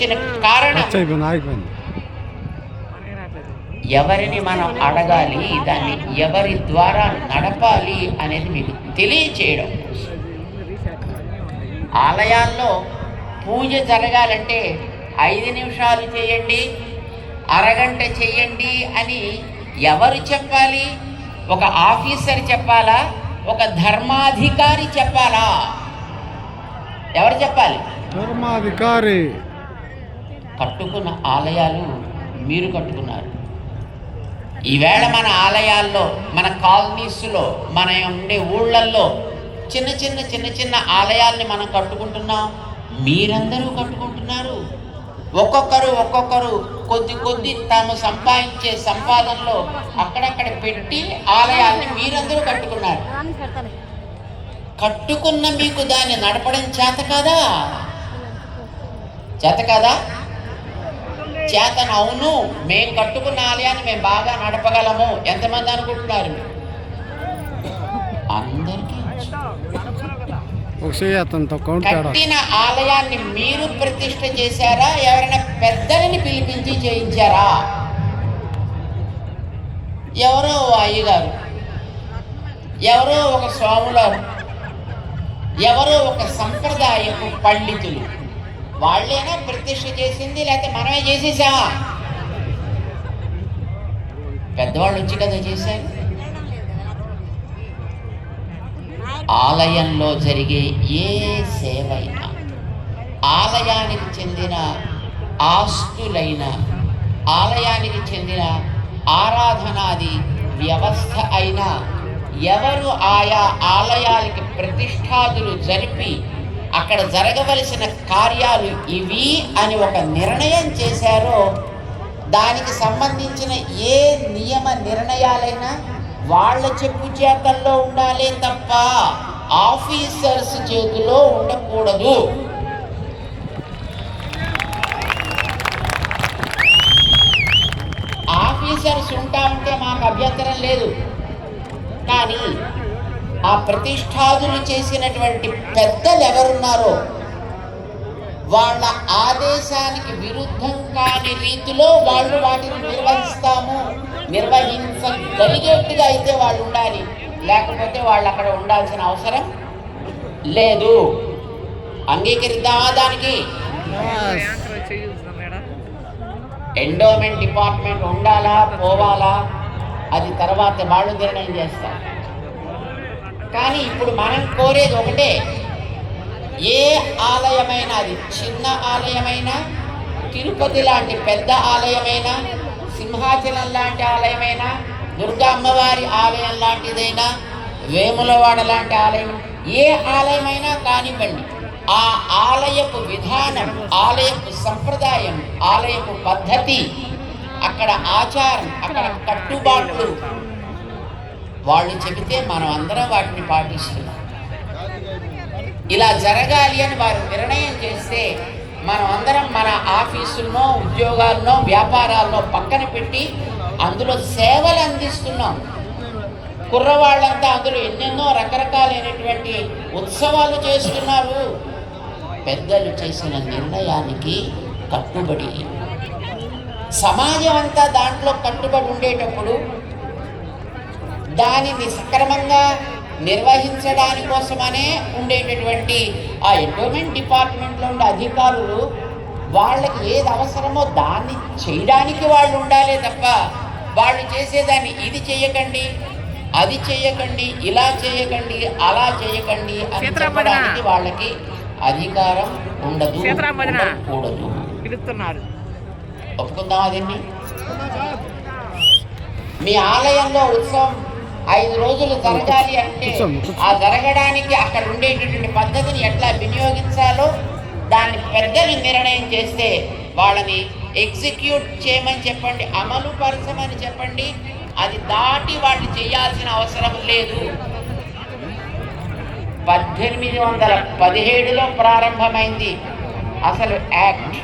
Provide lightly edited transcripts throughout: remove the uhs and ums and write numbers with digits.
వచ్చిన కారణం ఎవరిని మనం అడగాలి, దాన్ని ఎవరి ద్వారా నడపాలి అనేది మీకు తెలియచేయడం. ఆలయాల్లో పూజ జరగాలంటే 5 నిమిషాలు చేయండి, అరగంట చేయండి అని ఎవరు చెప్పాలి? ఒక ఆఫీసర్ చెప్పాలా? ఒక ధర్మాధికారి చెప్పాలా? ఎవరు చెప్పాలి? ధర్మాధికారి. కట్టుకున్న ఆలయాలు మీరు కట్టుకున్నారు. ఈవేళ మన ఆలయాల్లో, మన కాలనీస్లో, మన ఉండే ఊళ్ళల్లో చిన్న చిన్న చిన్న చిన్న ఆలయాల్ని మనం కట్టుకుంటున్నాం. మీరందరూ కట్టుకుంటున్నారు. ఒక్కొక్కరు కొద్ది కొద్ది తాము సంపాదించే సంపాదనలో అక్కడక్కడ పెట్టి ఆలయాల్ని మీరందరూ కట్టుకున్నారు. కట్టుకున్న మీకు దాన్ని నడపడం చేత కాదా? చేతన. అవును, మేము కట్టుకున్న ఆలయాన్ని మేము బాగా నడపగలము. ఎంతమంది అనుకుంటున్నారు? అందరికీ. కట్టిన ఆలయాన్ని మీరు ప్రతిష్ఠ చేశారా? ఎవరైనా పెద్దలని పిలిపించి చేయించారా? ఎవరో అయ్యగారు, ఎవరో ఒక స్వాములారు, ఎవరో ఒక సంప్రదాయపు పండితులు, వాళ్ళేనా ప్రతిష్ఠ చేసింది? లేకపోతే మనమే చేసేసామా? పెద్దవాళ్ళు వచ్చి కదా చేశారు. ఆలయంలో జరిగే ఏ సేవైనా, ఆలయానికి చెందిన ఆస్తులైన, ఆలయానికి చెందిన ఆరాధనాది వ్యవస్థ అయినా, ఎవరు ఆయా ఆలయాలకి ప్రతిష్ఠాదులు జరిపి అక్కడ జరగవలసిన కార్యాలు ఇవి అని ఒక నిర్ణయం చేశారో, దానికి సంబంధించిన ఏ నియమ నిర్ణయాలైనా వాళ్ళ చెప్పు చేతల్లో ఉండాలి తప్ప ఆఫీసర్స్ చేతిలో ఉండకూడదు. ఆఫీసర్స్ ఉంటా ఉంటే మాకు అభ్యంతరం లేదు. కానీ ఆ ప్రతిష్ఠాదులు చేసినటువంటి పెద్దలు ఎవరున్నారో వాళ్ళ ఆదేశానికి విరుద్ధం కాని రీతిలో వాళ్ళు వాటిని నిర్వహించగలిగేట్టుగా అయితే వాళ్ళు ఉండాలి. లేకపోతే వాళ్ళు అక్కడ ఉండాల్సిన అవసరం లేదు. అంగీకరిద్దామా దానికి? ఎండోమెంట్ డిపార్ట్మెంట్ ఉండాలా పోవాలా అది తర్వాత వాళ్ళు నిర్ణయం చేస్తారు. కానీ ఇప్పుడు మనం కోరేది ఒకటే, ఏ ఆలయమైనా, అది చిన్న ఆలయమైనా, తిరుపతి లాంటి పెద్ద ఆలయమైనా, సింహాచలం లాంటి ఆలయమైనా, దుర్గా అమ్మవారి ఆలయం లాంటిదైనా, వేములవాడ లాంటి ఆలయం, ఏ ఆలయమైనా కానివ్వండి, ఆ ఆలయపు విధానం, ఆలయపు సంప్రదాయం, ఆలయపు పద్ధతి, అక్కడ ఆచారం, అక్కడ కట్టుబాట్లు వాళ్ళు చెబితే మనం అందరం వాటిని పాటిస్తున్నాం. ఇలా జరగాలి అని వారు నిర్ణయం చేస్తే మనం అందరం మన ఆఫీసుల్లో, ఉద్యోగాల్లో, వ్యాపారాల్లో పక్కన పెట్టి అందులో సేవలు అందిస్తున్నాం. కుర్రవాళ్ళంతా అందులో ఎన్నెన్నో రకరకాలైనటువంటి ఉత్సవాలు చేస్తున్నారు. పెద్దలు చేసిన నిర్ణయానికి కట్టుబడి సమాజం అంతా దాంట్లో కట్టుబడి ఉండేటప్పుడు దానిని సక్రమంగా నిర్వహించడాని కోసమనే ఉండేటటువంటి ఆ ఎండోమెంట్ డిపార్ట్మెంట్లో ఉండే అధికారులు వాళ్ళకి ఏది అవసరమో దాన్ని చేయడానికి వాళ్ళు ఉండాలి తప్ప వాళ్ళు చేసేదాన్ని ఇది చేయకండి, అది చేయకండి, ఇలా చేయకండి, అలా చేయకండి అని చెప్పడానికి వాళ్ళకి అధికారం ఉండదు, ఉండకూడదు. ఒప్పుకుందాం దీన్ని. మీ ఆలయంలో ఉత్సవం 5 రోజులు జరగాలి అంటే ఆ జరగడానికి అక్కడ ఉండేటటువంటి పద్ధతిని ఎట్లా వినియోగించాలో దాన్ని పెద్దలు నిర్ణయం చేస్తే వాళ్ళని ఎగ్జిక్యూట్ చేయమని చెప్పండి, అమలు పరచమని చెప్పండి. అది దాటి వాళ్ళు చేయాల్సిన అవసరం లేదు. 1817లో ప్రారంభమైంది అసలు యాక్ట్.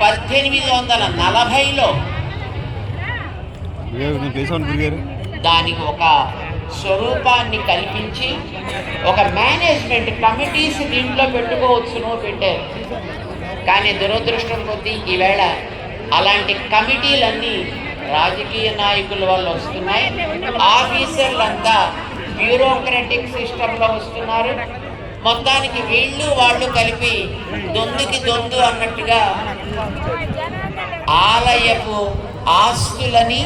1840లో దానికి ఒక స్వరూపాన్ని కల్పించి ఒక మేనేజ్మెంట్ కమిటీస్ దీంట్లో పెట్టుకోవచ్చును పెట్టారు. కానీ దురదృష్టం కొద్దీ ఈవేళ అలాంటి కమిటీలన్నీ రాజకీయ నాయకుల వల్ల వస్తున్నాయి. ఆఫీసర్లంతా బ్యూరోక్రటిక్ సిస్టంలో వస్తున్నారు. మొత్తానికి వీళ్ళు వాళ్ళు కలిపి దొందుకి దొందు అన్నట్టుగా ఆలయపు ఆస్తులని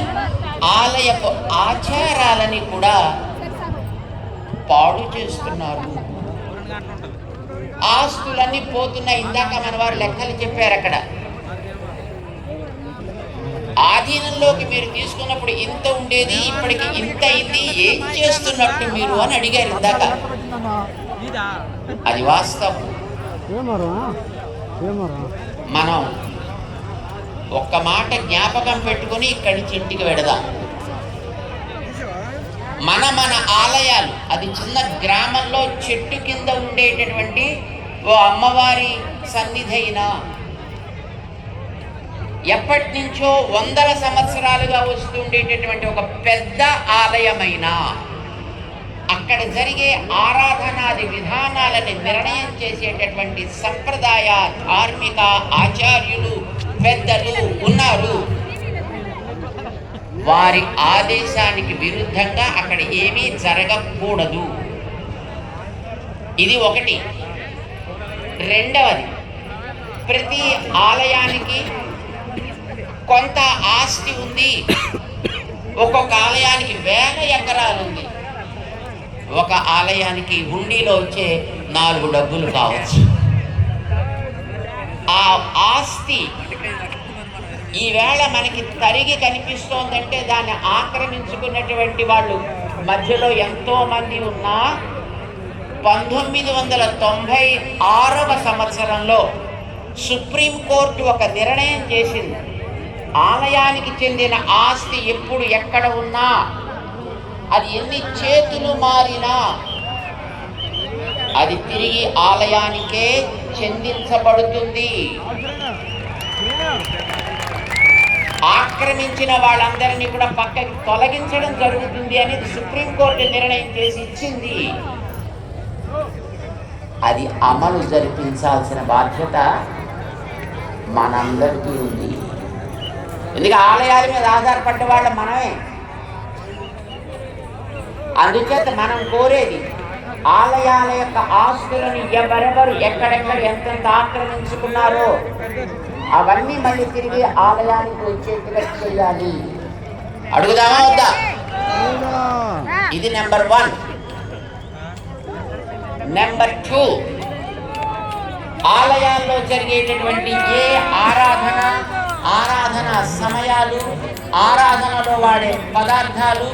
ఆలయపు ఆచారాలని కూడా పాడు చేస్తున్నారు. ఆస్తులన్నీ పోతున్నాయి. ఇందాక మన వారు లెక్కలు చెప్పారు. అక్కడ ఆధీనంలోకి మీరు తీసుకున్నప్పుడు ఇంత ఉండేది, ఇప్పటికి ఇంత అయింది, ఏం చేస్తున్నట్టు మీరు అని అడిగారు ఇందాక. అది వాస్తవం. మనం ఒక్క మాట జ్ఞాపకం పెట్టుకుని ఇక్కడి నుంచి ఇంటికి వెడదాం. మన ఆలయాలు, అది చిన్న గ్రామంలో చెట్టు కింద ఉండేటటువంటి ఓ అమ్మవారి సన్నిధి అయినా, ఎప్పటి నుంచో వందల సంవత్సరాలుగా వస్తుండేటటువంటి ఒక పెద్ద ఆలయమైనా, అక్కడ జరిగే ఆరాధనాది విధానాలని నిర్ణయం చేసేటటువంటి సంప్రదాయ ధార్మిక ఆచార్యులు పెద్దలు ఉన్నారు. వారి ఆదేశానికి విరుద్ధంగా అక్కడ ఏమీ జరగకూడదు. ఇది ఒకటి. రెండవది, ప్రతి ఆలయానికి కొంత ఆస్తి ఉంది. ఒక్కొక్క ఆలయానికి వేల ఎకరాలు ఉంది. ఒక ఆలయానికి హుండీలో వచ్చే 4 డబ్బులు కావచ్చు. ఆ ఆస్తి ఈవేళ మనకి తరిగి కనిపిస్తోందంటే దాన్ని ఆక్రమించుకున్నటువంటి వాళ్ళు మధ్యలో ఎంతోమంది ఉన్నా 1996వ సంవత్సరంలో సుప్రీంకోర్టు ఒక నిర్ణయం చేసింది. ఆలయానికి చెందిన ఆస్తి ఎప్పుడు ఎక్కడ ఉన్నా, అది ఎన్ని చేతులు మారినా, అది తిరిగి ఆలయానికే చెందించబడుతుంది. ఆక్రమించిన వాళ్ళందరినీ కూడా పక్కకి తొలగించడం జరుగుతుంది అనేది సుప్రీంకోర్టు నిర్ణయం చేసి ఇచ్చింది. అది అమలు జరిపించాల్సిన బాధ్యత మనందరికీ ఉంది. ఎందుకంటే ఆలయాల మీద ఆధారపడ్డ వాళ్ళ మనమే. అందుచేత మనం కోరేది, ఆలయాల యొక్క ఆస్తులను ఎవరెవరు ఎక్కడెక్కడ ఎంతెంత ఆక్రమించుకున్నారో అవన్నీ మళ్ళీ తిరిగి ఆలయానికి వచ్చేట్టుగా చేయాలి. అడుగుదామా వద్దా? ఇది నెంబర్ 1. నెంబర్ 2, ఆలయాల్లో జరిగేటటువంటి ఏ ఆరాధన సమయాలు, ఆరాధనలో వాడే పదార్థాలు,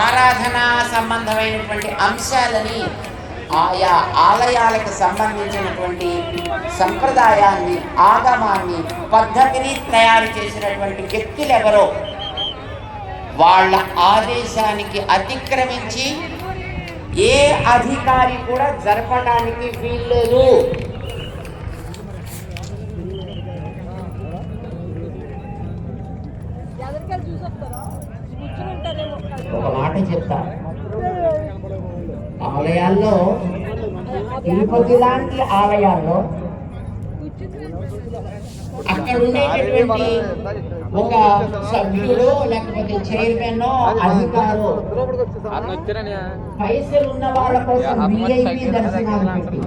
ఆరాధనా సంబంధమైనటువంటి అంశాలని, ఆయా ఆలయాలకు సంబంధించినటువంటి సంప్రదాయాన్ని, ఆగమాన్ని, పద్ధతిని తయారు చేసినటువంటి వ్యక్తులు ఎవరో వాళ్ళ ఆదేశానికి అతిక్రమించి ఏ అధికారి కూడా జరపడానికి వీల్లేదు. ఒక మాట చెప్తా, ఆలయాల్లో, తిరుపతి లాంటి ఆలయాల్లో అక్కడ ఉండేటటువంటి ఒక సభ్యుడు లేకపోతే చైర్మన్ అధికారు పైసలు ఉన్న వాళ్ళ కోసం VIP దర్శనాలు పెట్టి,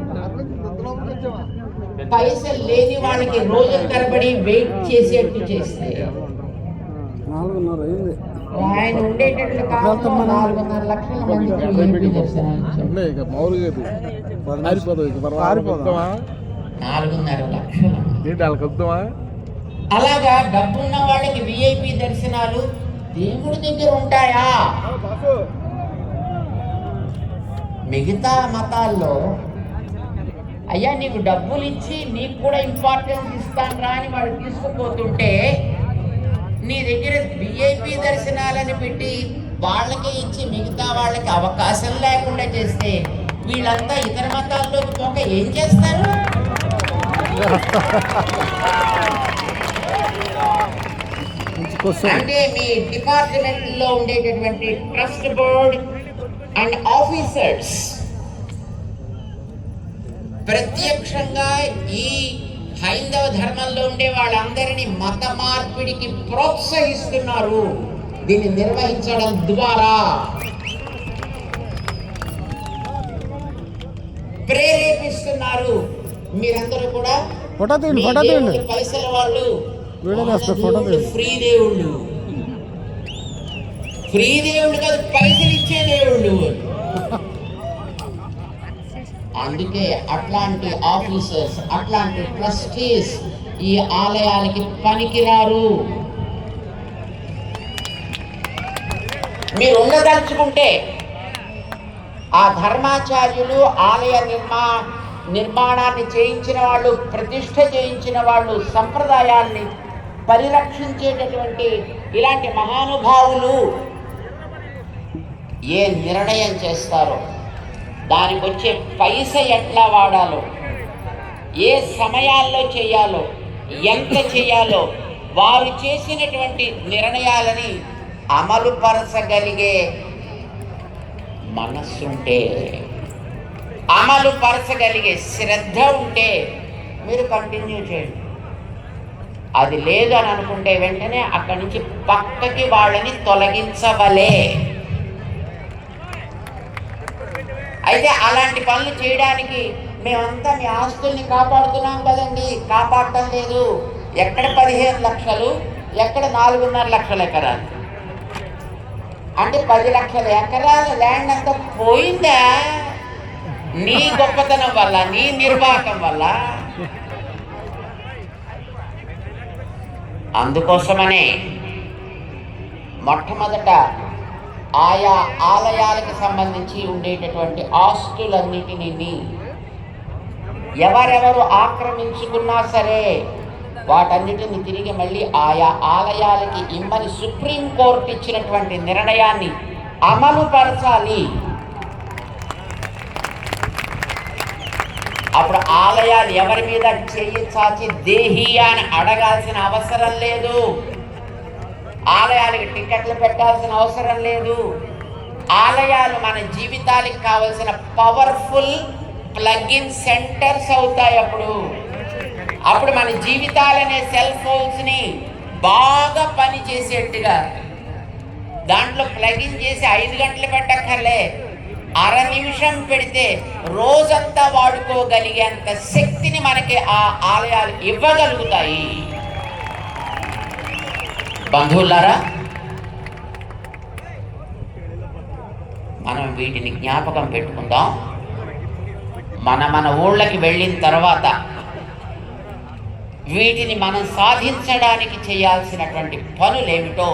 పైసలు లేని వాళ్ళకి రోజుల తరబడి వెయిట్ చేసేట్టు చేస్తే, ఆయన ఉండేటట్లు 4.5 లక్షల మందికి VIP దర్శనాలు, 4.5 లక్షలు. అలాగా డబ్బున్న వాళ్ళకి VIP దర్శనాలు దేవుడి దగ్గర ఉంటాయా? మిగతా మతాల్లో అయ్యా నీకు డబ్బులు ఇచ్చి నీకు కూడా ఇంపార్టెన్స్ ఇస్తాను రా అని వాడు తీసుకుపోతుంటే, నీ దగ్గర VIP దర్శనాలని పెట్టి వాళ్ళకే ఇచ్చి మిగతా వాళ్ళకి అవకాశం లేకుండా చేస్తే వీళ్ళంతా ఇతర మతాల్లోకి పోక ఏం చేస్తారు? అంటే మీ డిపార్ట్మెంట్లో ఉండేటటువంటి ట్రస్ట్ బోర్డ్, అండ్ ఆఫీసర్స్ ప్రత్యక్షంగా ఈ హైందవ ధర్మంలో ఉండే వాళ్ళందరినీ మత మార్పిడికి ప్రోత్సహిస్తున్నారు. దీన్ని నిర్వహించడం ద్వారా ప్రేరేపిస్తున్నారు. మీరందరూ కూడా పైసల వాళ్ళు ఫ్రీ దేవుళ్ళు, ఫ్రీ దేవుళ్ళు కాదు, పైసలు ఇచ్చే దేవుళ్ళు. అందుకే అట్లాంటి ఆఫీసర్స్, అట్లాంటి ట్రస్టీస్ ఈ ఆలయాలకి పనికిరారు. మీరు ఉండదలుచుకుంటే ఆ ధర్మాచార్యులు, ఆలయ నిర్మాణాన్ని చేయించిన వాళ్ళు, ప్రతిష్ఠ చేయించిన వాళ్ళు, సంప్రదాయాల్ని పరిరక్షించేటటువంటి ఇలాంటి మహానుభావులు ఏ నిర్ణయం చేస్తారో, దానికి వచ్చే పైస ఎట్లా వాడాలో, ఏ సమయాల్లో చేయాలో, ఎంత చేయాలో, వారు చేసినటువంటి నిర్ణయాలని అమలుపరచగలిగే మనస్సుంటే, అమలుపరచగలిగే శ్రద్ధ ఉంటే మీరు కంటిన్యూ చేయండి. అది లేదు అని అనుకుంటే వెంటనే అక్కడి నుంచి పక్కకి వాళ్ళని తొలగించవలే. అయితే అలాంటి పనులు చేయడానికి మేమంతా మీ ఆస్తుల్ని కాపాడుతున్నాం కదండి, కాపాడటం లేదు. ఎక్కడ 15 లక్షలు, ఎక్కడ 4.5 లక్షల ఎకరాలు, అంటే 10 లక్షల ఎకరాల ల్యాండ్ అంతా పోయిందా నీ గొప్పతనం వల్ల, నీ నిర్వాహకం వల్ల. అందుకోసమనే మొట్టమొదట ఆయా ఆలయాలకు సంబంధించి ఉండేటటువంటి ఆస్తులన్నిటినీ ఎవరెవరు ఆక్రమించుకున్నా సరే వాటన్నిటిని తిరిగి మళ్ళీ ఆయా ఆలయాలకి ఇమ్మని సుప్రీంకోర్టు ఇచ్చినటువంటి నిర్ణయాన్ని అమలుపరచాలి. అప్పుడు ఆలయాలు ఎవరి మీద చెయ్యి చాచి దేహి అని అడగాల్సిన అవసరం లేదు. ఆలయాలకి టికెట్లు పెట్టాల్సిన అవసరం లేదు. ఆలయాలు మన జీవితాలకు కావలసిన పవర్ఫుల్ ప్లగ్-ఇన్ సెంటర్స్ అవుతాయి. అప్పుడు మన జీవితాలనే సెల్ ఫోన్స్ని బాగా పనిచేసేట్టుగా దాంట్లో ప్లగ్-ఇన్ చేసి 5 గంటలు పెట్టక్కర్లే, అర నిమిషం పెడితే రోజంతా వాడుకోగలిగేంత శక్తిని మనకి ఆ ఆలయాలు ఇవ్వగలుగుతాయి. బంధువులారా, మనం వీటిని జ్ఞాపకం పెట్టుకుందాం. మన ఊళ్ళకి వెళ్ళిన తర్వాత వీటిని మనం సాధించడానికి చేయాల్సినటువంటి పనులేమిటో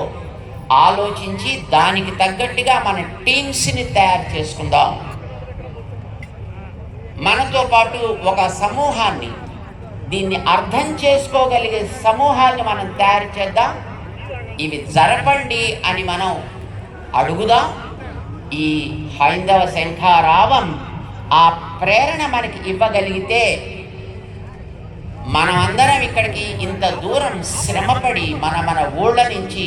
ఆలోచించి దానికి తగ్గట్టుగా మన టీమ్స్ని తయారు చేసుకుందాం. మనతో పాటు ఒక సమూహాన్ని, దీన్ని అర్థం చేసుకోగలిగే సమూహాన్ని మనం తయారు చేద్దాం. ఇవి జరపండి అని మనం అడుగుదాం. ఈ హైందవ శంఖారావం ఆ ప్రేరణ మనకి ఇవ్వగలిగితే మనమందరం ఇక్కడికి ఇంత దూరం శ్రమపడి మన ఊళ్ళ నుంచి,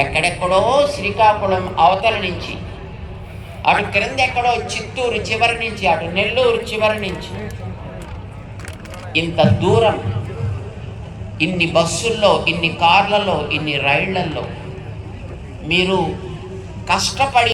ఎక్కడెక్కడో శ్రీకాకుళం అవతల నుంచి, అటు క్రింద ఎక్కడో చిత్తూరు చివరి నుంచి, అటు నెల్లూరు చివరి నుంచి ఇంత దూరం ఇన్ని బస్సుల్లో, ఇన్ని కార్లలో, ఇన్ని రైళ్లలో మీరు కష్టపడి